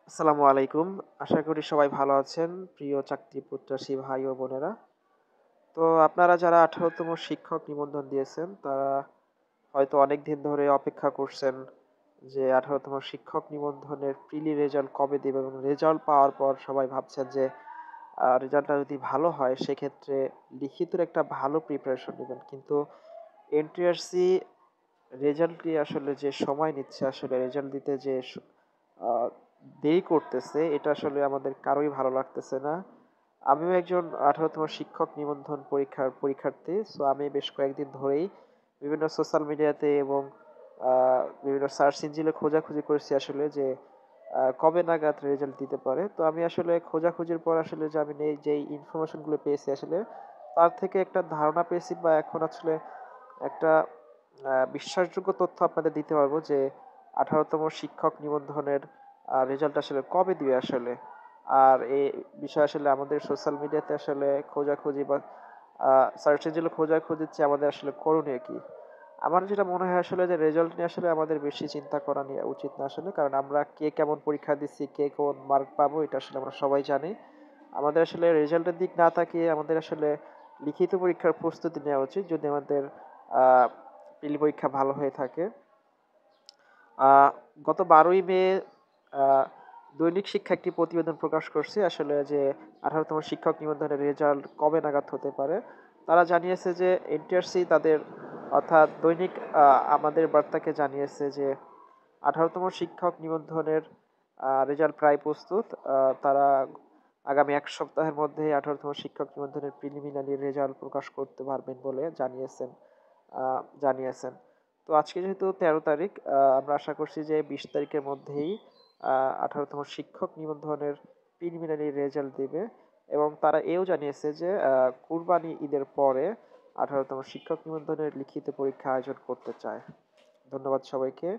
আসসালামু আলাইকুম। আশা করি সবাই ভালো আছেন। প্রিয় চাকরি প্রত্যাশী ভাই ও বোনেরা। তো আপনারা যারা ১৮ তম শিক্ষক নিবন্ধন দিয়েছেন, তারা হয়তো অনেকদিন ধরে অপেক্ষা করছেন যে ১৮ তম শিক্ষক নিবন্ধনের প্রিলি রেজাল্ট কবে দিবে এবং রেজাল্ট পাওয়ার পর সবাই ভাবছেন যে রেজাল্টটা যদি ভালো হয় সেক্ষেত্রে লিখিতর একটা ভালো প্রিপারেশন নিবেন। কিন্তু এনটিআরসি রেজাল্টটি আসলে যে সময় নিচ্ছে আসলে রেজাল্ট দিতে যে আ দেরি করতেছে এটা আসলে আমাদের কারোই ভালো লাগতেছে না। আমিও একজন ১৮ তম শিক্ষক নিবন্ধন পরীক্ষার্থী। সো আমি বেশ কয়েকদিন ধরেই বিভিন্ন সোশ্যাল মিডিয়াতে এবং আ বিভিন্ন সার্চ ইঞ্জিনে খোঁজাখুঁজি করেছি আসলে যে কবে নাগাদ রেজাল্ট দিতে পারে। তো আমি আসলে খোঁজাখুঁজির পর আসলে যে আমি যেই ইনফরমেশন গুলো পেয়েছি আসলে তার থেকে একটা ধারণা পেয়েছি বা এখন আসলে একটা বিশ্বাসযোগ্য তথ্য আপনাদের দিতে পারবো যে ১৮ তম শিক্ষক নিবন্ধনের রেজাল্ট আসলে কবে দিবে আসলে। আর এই বিষয়ে আসলে আমাদের সোশ্যাল মিডিয়াতে আসলে খোঁজাখুঁজি বা আ সার্চ ইঞ্জিনে খোঁজাখুঁজির চেয়ে আমাদের আসলে করণীয় কি? আমার যেটা মনে হয় আসলে যে রেজাল্ট নিয়ে আসলে আমাদের বেশি চিন্তা করা নিয়ে উচিত না আসলে। কারণ আমরা কে কেমন পরীক্ষা দিচ্ছি, কে কোন মার্ক পাবো এটা আসলে আমরা সবাই জানি। আমাদের আসলে রেজাল্টের দিক না তাকিয়ে আমাদের আসলে লিখিত পরীক্ষার প্রস্তুতি নেওয়া উচিত যদি আমাদের আ প্রিলি পরীক্ষা ভালো হয়ে থাকে। আ গত ১২ই মে আ দৈনিক শিক্ষা একটি প্রতিবেদন প্রকাশ করছে আসলে যে ১৮ তম শিক্ষক নিবন্ধনের রেজাল্ট কবে নাগাদ হতে পারে। তারা জানিয়েছে যে এনটিআরসি তাদের অর্থাৎ দৈনিক আমাদের বার্তাকে জানিয়েছে যে ১৮ তম শিক্ষক নিবন্ধনের রেজাল্ট প্রায় প্রস্তুত। তারা আগামী ১ সপ্তাহের মধ্যেই ১৮ তম শিক্ষক নিবন্ধনের প্রিলিমিনারি রেজাল্ট প্রকাশ করতে পারবেন বলে আ জানিয়েছেন। তো আজকে যেহেতু ১৩ তারিখ, আমরা আশা করছি যে ২০ তারিখের মধ্যেই ১৮ তম শিক্ষক নিবন্ধনের প্রিলিমিনারি রেজাল্ট দিবে এবং তারা এও জানিয়েছে যে কুরবানি ঈদের পরে ১৮ তম শিক্ষক নিবন্ধনের লিখিত পরীক্ষা আয়োজন করতে চায়। ধন্যবাদ সবাইকে।